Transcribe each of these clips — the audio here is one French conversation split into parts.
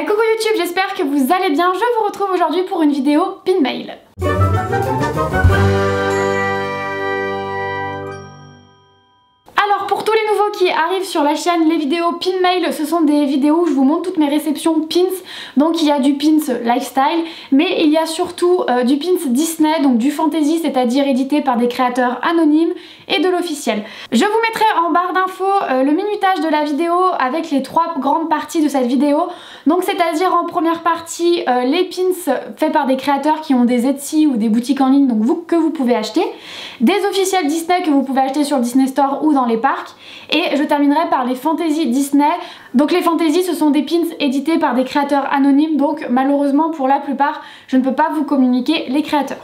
Coucou YouTube, j'espère que vous allez bien. Je vous retrouve aujourd'hui pour une vidéo pin mail. Alors pour tous les nouveaux qui arrivent sur la chaîne, les vidéos pin mail, ce sont des vidéos où je vous montre toutes mes réceptions pins. Donc il y a du pins lifestyle, mais il y a surtout du pins Disney, donc du fantasy, c'est-à-dire édité par des créateurs anonymes, et de l'officiel. Je vous mettrai en barre d'infos le minutage de la vidéo avec les trois grandes parties de cette vidéo. Donc c'est-à-dire en première partie les pins faits par des créateurs qui ont des Etsy ou des boutiques en ligne, donc que vous pouvez acheter, des officiels Disney que vous pouvez acheter sur le Disney Store ou dans les parcs, et je terminerai par les fantasy Disney. Donc les fantasy, ce sont des pins édités par des créateurs anonymes, donc malheureusement pour la plupart je ne peux pas vous communiquer les créateurs.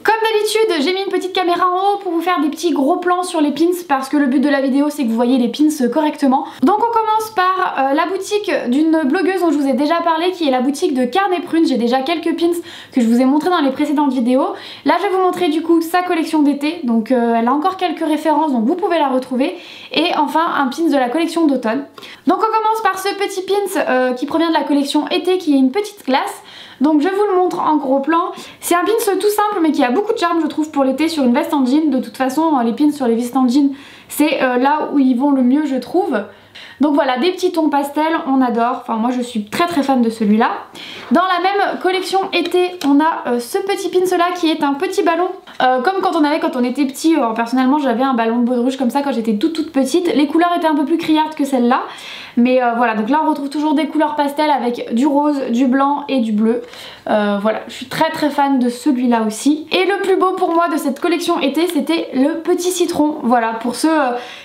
Comme d'habitude, j'ai mis une petite caméra en haut pour vous faire des petits gros plans sur les pins parce que le but de la vidéo c'est que vous voyez les pins correctement. Donc on commence par la boutique d'une blogueuse dont je vous ai déjà parlé, qui est la boutique de Carnet Prune. J'ai déjà quelques pins que je vous ai montré dans les précédentes vidéos. Là je vais vous montrer du coup sa collection d'été, donc elle a encore quelques références donc vous pouvez la retrouver. Et enfin un pins de la collection d'automne. Donc on commence par ce petit pins qui provient de la collection été, qui est une petite glace. Donc je vous le montre en gros plan. C'est un pins tout simple mais qui a beaucoup de charme je trouve pour l'été sur une veste en jean. De toute façon les pins sur les vestes en jean c'est là où ils vont le mieux je trouve. Donc voilà, des petits tons pastels, on adore, enfin moi je suis très fan de celui-là. Dans la même collection été, on a ce petit pins là qui est un petit ballon, comme quand on était petit. Personnellement j'avais un ballon de baudruche comme ça quand j'étais toute petite. Les couleurs étaient un peu plus criardes que celle-là, mais voilà, donc là on retrouve toujours des couleurs pastels avec du rose, du blanc et du bleu. Voilà, je suis très fan de celui-là aussi. Et le plus beau pour moi de cette collection été, c'était le petit citron. Voilà, pour ceux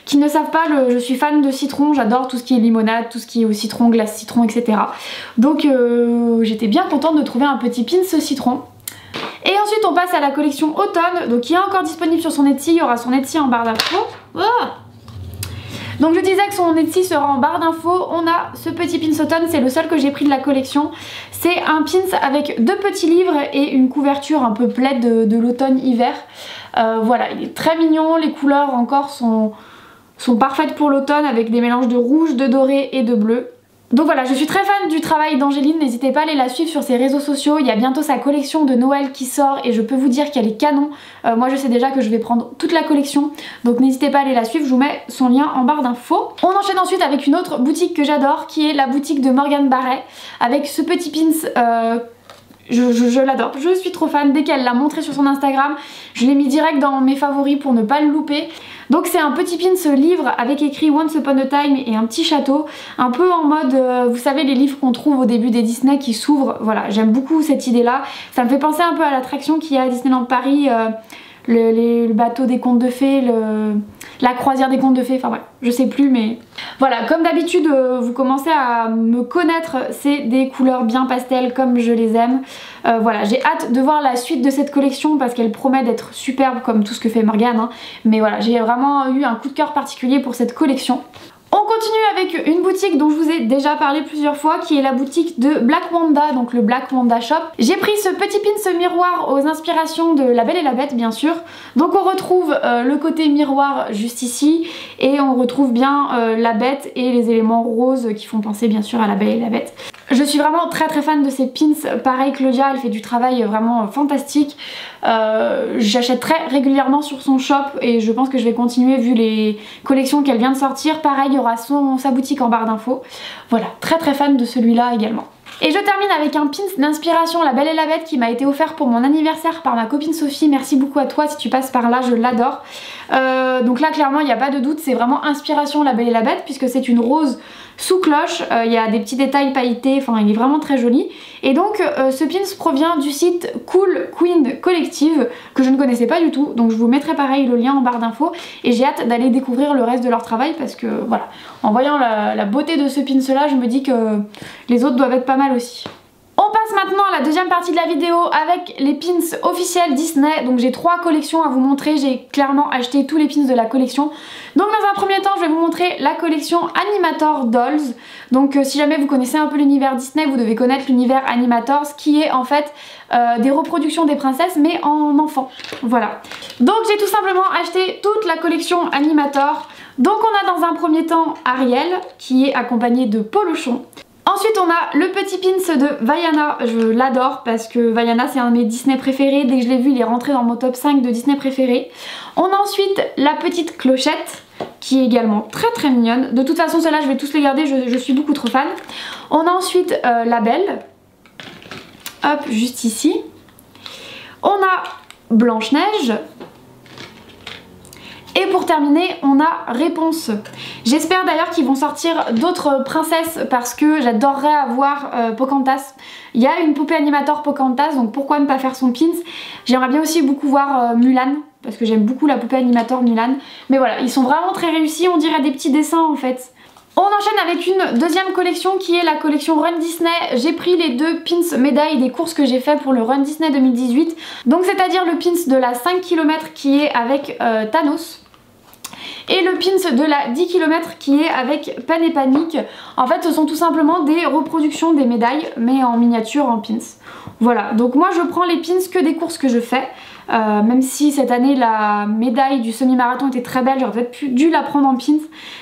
qui ne savent pas, je suis fan de citron, j'adore tout ce qui est limonade, tout ce qui est au citron, glace citron, etc. Donc j'étais bien contente de trouver un petit pins citron. Et ensuite on passe à la collection automne, donc qui est encore disponible sur son Etsy. Il y aura son Etsy en barre d'infos. Oh, donc je disais que son Etsy sera en barre d'infos. On a ce petit pins automne, c'est le seul que j'ai pris de la collection. C'est un pins avec deux petits livres et une couverture un peu plaid de l'automne-hiver. Voilà, il est très mignon, les couleurs encore sont parfaites pour l'automne avec des mélanges de rouge, de doré et de bleu. Donc voilà, je suis très fan du travail d'Angéline, n'hésitez pas à aller la suivre sur ses réseaux sociaux. Il y a bientôt sa collection de Noël qui sort et je peux vous dire qu'elle est canon. Moi je sais déjà que je vais prendre toute la collection, donc n'hésitez pas à aller la suivre, je vous mets son lien en barre d'infos. On enchaîne ensuite avec une autre boutique que j'adore, qui est la boutique de Morgane Barret, avec ce petit pins. Je l'adore, je suis trop fan. Dès qu'elle l'a montré sur son Instagram, je l'ai mis direct dans mes favoris pour ne pas le louper. Donc c'est un petit pins livre avec écrit Once Upon a Time et un petit château, un peu en mode, vous savez les livres qu'on trouve au début des Disney qui s'ouvrent. Voilà, j'aime beaucoup cette idée là. Ça me fait penser un peu à l'attraction qu'il y a à Disneyland Paris, le bateau des contes de fées, la croisière des contes de fées, enfin bref, je sais plus, mais voilà, comme d'habitude vous commencez à me connaître, c'est des couleurs bien pastel comme je les aime. Voilà, j'ai hâte de voir la suite de cette collection parce qu'elle promet d'être superbe comme tout ce que fait Morgane, hein. Mais voilà, j'ai vraiment eu un coup de cœur particulier pour cette collection. On continue avec une boutique dont je vous ai déjà parlé plusieurs fois, qui est la boutique de Black Wanda, donc le Black Wanda Shop. J'ai pris ce petit pins miroir aux inspirations de La Belle et la Bête bien sûr. Donc on retrouve le côté miroir juste ici et on retrouve bien la bête et les éléments roses qui font penser bien sûr à La Belle et la Bête. Je suis vraiment très fan de ces pins. Pareil, Claudia, elle fait du travail vraiment fantastique. J'achète très régulièrement sur son shop et je pense que je vais continuer vu les collections qu'elle vient de sortir. Pareil, il y aura sa boutique en barre d'infos. Voilà, très fan de celui-là également. Et je termine avec un pins d'inspiration La Belle et la Bête qui m'a été offert pour mon anniversaire par ma copine Sophie. Merci beaucoup à toi si tu passes par là, je l'adore. Donc là clairement il n'y a pas de doute, c'est vraiment inspiration La Belle et la Bête puisque c'est une rose sous cloche, il y a des petits détails pailletés, enfin il est vraiment très joli. Et donc ce pins provient du site Cool Queen Collective que je ne connaissais pas du tout, donc je vous mettrai pareil le lien en barre d'infos et j'ai hâte d'aller découvrir le reste de leur travail parce que voilà, en voyant la beauté de ce pins là, je me dis que les autres doivent être pas mal aussi. On passe maintenant à la deuxième partie de la vidéo avec les pins officiels Disney. Donc j'ai trois collections à vous montrer, j'ai clairement acheté tous les pins de la collection. Donc dans un premier temps je vais vous montrer la collection Animator Dolls. Donc si jamais vous connaissez un peu l'univers Disney, vous devez connaître l'univers Animators qui est en fait des reproductions des princesses mais en enfant. Voilà. Donc j'ai tout simplement acheté toute la collection Animator. Donc on a dans un premier temps Ariel qui est accompagnée de Polochon. Ensuite on a le petit pins de Vaiana, je l'adore parce que Vaiana c'est un de mes Disney préférés, dès que je l'ai vu il est rentré dans mon top 5 de Disney préférés. On a ensuite la petite clochette qui est également très très mignonne, de toute façon celle-là je vais tous les garder, je suis beaucoup trop fan. On a ensuite la belle, hop juste ici. On a Blanche-Neige. Et pour terminer, on a Réponse. J'espère d'ailleurs qu'ils vont sortir d'autres princesses parce que j'adorerais avoir Pocahontas. Il y a une poupée animator Pocahontas, donc pourquoi ne pas faire son pins. J'aimerais bien aussi beaucoup voir Mulan, parce que j'aime beaucoup la poupée animator Mulan. Mais voilà, ils sont vraiment très réussis, on dirait des petits dessins en fait. On enchaîne avec une deuxième collection qui est la collection Run Disney. J'ai pris les deux pins médailles des courses que j'ai fait pour le Run Disney 2018. Donc c'est-à-dire le pins de la 5 km qui est avec Thanos. Et le pins de la 10 km qui est avec Pen et Panique. En fait ce sont tout simplement des reproductions des médailles mais en miniature en pins. Voilà, donc moi je prends les pins que des courses que je fais. Même si cette année la médaille du semi-marathon était très belle, j'aurais peut-être dû la prendre en pins,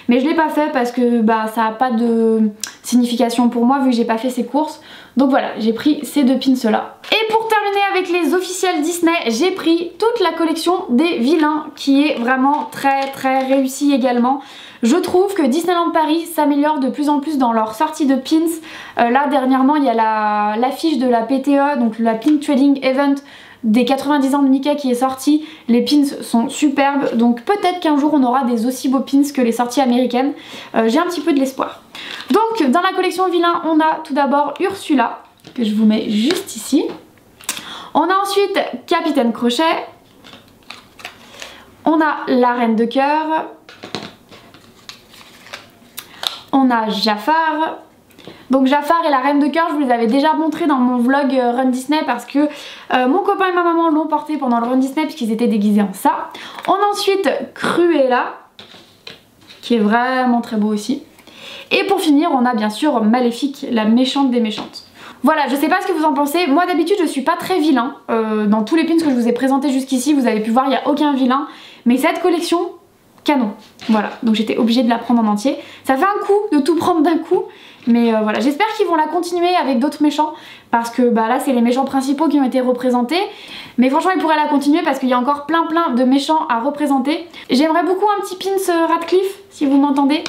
mais je l'ai pas fait parce que bah, ça n'a pas de signification pour moi vu que j'ai pas fait ces courses. Donc voilà, j'ai pris ces deux pins là. Et pour terminer avec les officiels Disney, j'ai pris toute la collection des vilains qui est vraiment très très réussie également. Je trouve que Disneyland Paris s'améliore de plus en plus dans leur sortie de pins. Là dernièrement il y a l'affiche de la PTE, donc la Pin Trading Event des 90 ans de Mickey qui est sorti. Les pins sont superbes, donc peut-être qu'un jour on aura des aussi beaux pins que les sorties américaines. J'ai un petit peu de l'espoir. Donc dans la collection vilain on a tout d'abord Ursula, que je vous mets juste ici. On a ensuite Capitaine Crochet. On a la Reine de Cœur. On a Jafar. Donc Jafar et la Reine de Cœur, je vous les avais déjà montré dans mon vlog Run Disney parce que mon copain et ma maman l'ont porté pendant le Run Disney puisqu'ils étaient déguisés en ça. On a ensuite Cruella, qui est vraiment très beau aussi. Et pour finir, on a bien sûr Maléfique, la méchante des méchantes. Voilà, je sais pas ce que vous en pensez. Moi d'habitude je suis pas très vilain. Dans tous les pins que je vous ai présentés jusqu'ici, vous avez pu voir, il n'y a aucun vilain. Mais cette collection, canon. Voilà, donc j'étais obligée de la prendre en entier. Ça fait un coup de tout prendre d'un coup. Mais voilà, j'espère qu'ils vont la continuer avec d'autres méchants parce que bah, là c'est les méchants principaux qui ont été représentés. Mais franchement ils pourraient la continuer parce qu'il y a encore plein de méchants à représenter. J'aimerais beaucoup un petit pins Radcliffe si vous m'entendez.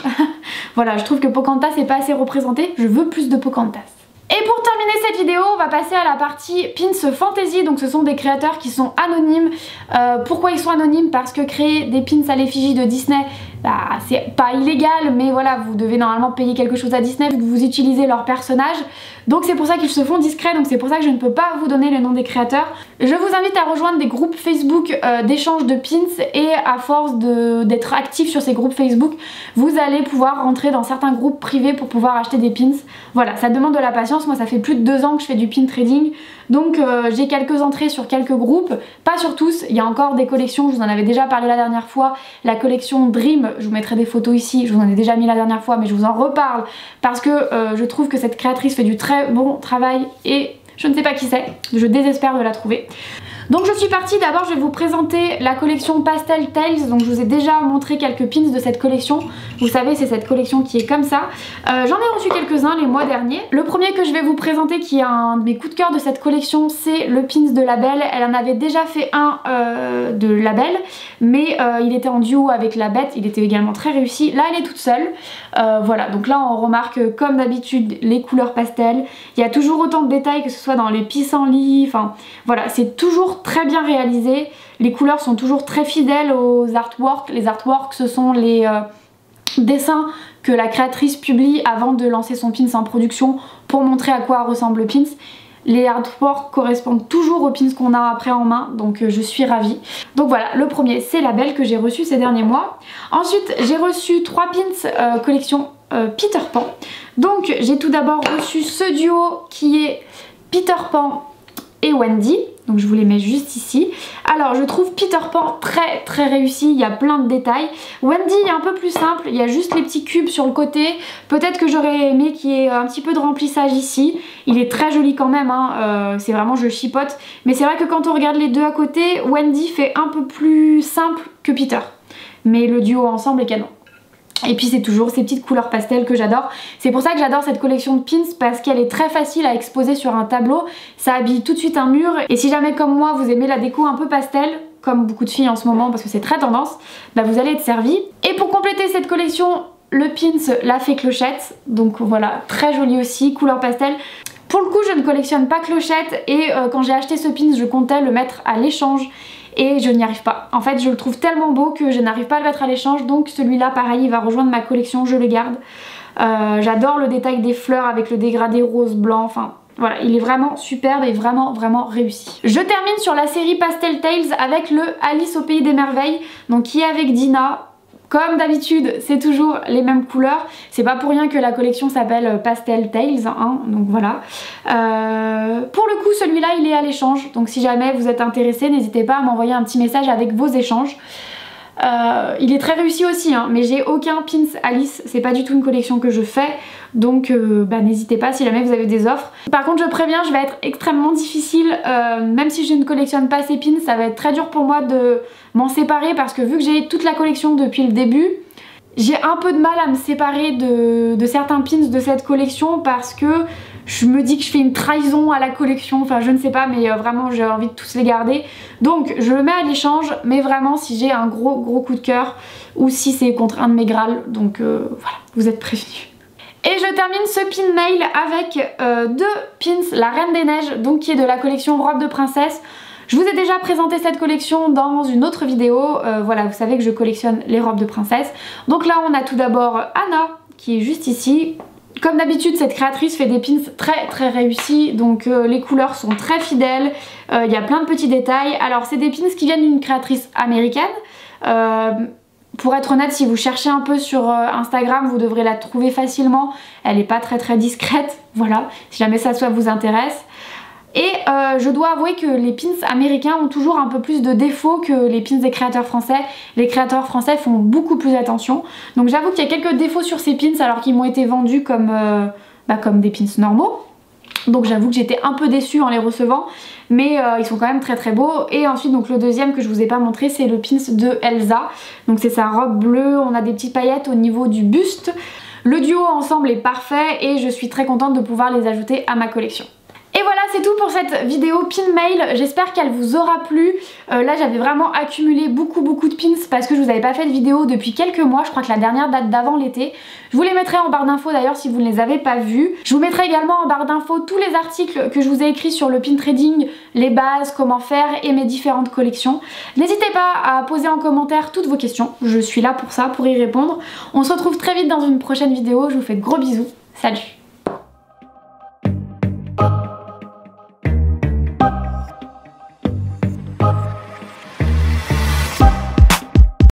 Voilà, je trouve que Pocahontas n'est pas assez représenté, je veux plus de Pocahontas. Et pour terminer cette vidéo, on va passer à la partie Pins Fantasy. Donc ce sont des créateurs qui sont anonymes. Pourquoi ils sont anonymes? Parce que créer des pins à l'effigie de Disney, bah, c'est pas illégal, mais voilà, vous devez normalement payer quelque chose à Disney vu que vous utilisez leur personnage. Donc c'est pour ça qu'ils se font discrets, donc c'est pour ça que je ne peux pas vous donner le nom des créateurs. Je vous invite à rejoindre des groupes Facebook d'échange de pins et à force d'être actif sur ces groupes Facebook, vous allez pouvoir rentrer dans certains groupes privés pour pouvoir acheter des pins. Voilà, ça demande de la patience. Moi ça fait plus de 2 ans que je fais du pin trading, donc j'ai quelques entrées sur quelques groupes, pas sur tous. Il y a encore des collections, je vous en avais déjà parlé la dernière fois, la collection Dream, je vous mettrai des photos ici, je vous en ai déjà mis la dernière fois mais je vous en reparle parce que je trouve que cette créatrice fait du très bon travail et je ne sais pas qui c'est, je désespère de la trouver. Donc je suis partie, d'abord je vais vous présenter la collection Pastel Tales, donc je vous ai déjà montré quelques pins de cette collection. Vous savez c'est cette collection qui est comme ça. J'en ai reçu quelques-uns les mois derniers. Le premier que je vais vous présenter qui est un de mes coups de cœur de cette collection, c'est le pins de La Belle. Elle en avait déjà fait un de La Belle, mais il était en duo avec La Bête, il était également très réussi. Là elle est toute seule. Voilà, donc là on remarque comme d'habitude les couleurs pastel. Il y a toujours autant de détails que ce soit dans les pissenlits, enfin voilà, c'est toujours très bien réalisé. Les couleurs sont toujours très fidèles aux artworks. Les artworks ce sont les dessins que la créatrice publie avant de lancer son pins en production pour montrer à quoi ressemble le pins. Les artworks correspondent toujours aux pins qu'on a après en main, donc je suis ravie. Donc voilà, le premier c'est La Belle que j'ai reçu ces derniers mois. Ensuite j'ai reçu 3 pins collection Peter Pan. Donc j'ai tout d'abord reçu ce duo qui est Peter Pan et Wendy, donc je vous les mets juste ici. Alors je trouve Peter Pan très réussi, il y a plein de détails. Wendy est un peu plus simple, il y a juste les petits cubes sur le côté. Peut-être que j'aurais aimé qu'il y ait un petit peu de remplissage ici. Il est très joli quand même, hein. C'est vraiment je chipote. Mais c'est vrai que quand on regarde les deux à côté, Wendy fait un peu plus simple que Peter. Mais le duo ensemble est canon. Et puis c'est toujours ces petites couleurs pastel que j'adore. C'est pour ça que j'adore cette collection de pins, parce qu'elle est très facile à exposer sur un tableau. Ça habille tout de suite un mur. Et si jamais comme moi vous aimez la déco un peu pastel, comme beaucoup de filles en ce moment parce que c'est très tendance, bah vous allez être servi. Et pour compléter cette collection, le pins la fée clochette. Donc voilà, très joli aussi, couleur pastel. Pour le coup je ne collectionne pas clochette et quand j'ai acheté ce pins je comptais le mettre à l'échange. Et je n'y arrive pas. En fait je le trouve tellement beau que je n'arrive pas à le mettre à l'échange, donc celui-là pareil il va rejoindre ma collection, je le garde. J'adore le détail des fleurs avec le dégradé rose blanc, enfin voilà, il est vraiment superbe et vraiment réussi. Je termine sur la série Pastel Tales avec le Alice au pays des merveilles, donc qui est avec Dina. Comme d'habitude, c'est toujours les mêmes couleurs. C'est pas pour rien que la collection s'appelle Pastel Tales, hein, donc voilà. Pour le coup, celui-là, il est à l'échange. Donc si jamais vous êtes intéressé, n'hésitez pas à m'envoyer un petit message avec vos échanges. Il est très réussi aussi, hein, mais j'ai aucun pins Alice. C'est pas du tout une collection que je fais. Donc bah, n'hésitez pas si jamais vous avez des offres. Par contre, je préviens, je vais être extrêmement difficile. Même si je ne collectionne pas ces pins, ça va être très dur pour moi de m'en séparer parce que vu que j'ai toute la collection depuis le début, j'ai un peu de mal à me séparer de certains pins de cette collection parce que je me dis que je fais une trahison à la collection, enfin je ne sais pas, mais vraiment j'ai envie de tous les garder. Donc je le mets à l'échange, mais vraiment si j'ai un gros coup de cœur ou si c'est contre un de mes Graals, donc voilà, vous êtes prévenus. Et je termine ce pin mail avec deux pins, la Reine des Neiges, donc qui est de la collection Robe de Princesse. Je vous ai déjà présenté cette collection dans une autre vidéo, voilà, vous savez que je collectionne les robes de princesse. Donc là on a tout d'abord Anna qui est juste ici. Comme d'habitude cette créatrice fait des pins très réussis, donc les couleurs sont très fidèles, il y a plein de petits détails. Alors c'est des pins qui viennent d'une créatrice américaine. Pour être honnête, si vous cherchez un peu sur Instagram, vous devrez la trouver facilement. Elle n'est pas très discrète, voilà, si jamais ça vous intéresse. Et je dois avouer que les pins américains ont toujours un peu plus de défauts que les pins des créateurs français. Les créateurs français font beaucoup plus attention. Donc j'avoue qu'il y a quelques défauts sur ces pins alors qu'ils m'ont été vendus comme des pins normaux. Donc j'avoue que j'étais un peu déçue en les recevant. Mais ils sont quand même très beaux. Et ensuite donc le deuxième que je vous ai pas montré, c'est le pins de Elsa. Donc c'est sa robe bleue, on a des petites paillettes au niveau du buste. Le duo ensemble est parfait et je suis très contente de pouvoir les ajouter à ma collection. Et voilà, c'est tout pour cette vidéo pin mail, j'espère qu'elle vous aura plu. Là j'avais vraiment accumulé beaucoup de pins parce que je vous avais pas fait de vidéo depuis quelques mois, je crois que la dernière date d'avant l'été. Je vous les mettrai en barre d'infos d'ailleurs si vous ne les avez pas vus. Je vous mettrai également en barre d'infos tous les articles que je vous ai écrits sur le pin trading, les bases, comment faire et mes différentes collections. N'hésitez pas à poser en commentaire toutes vos questions, je suis là pour ça, pour y répondre. On se retrouve très vite dans une prochaine vidéo, je vous fais de gros bisous, salut!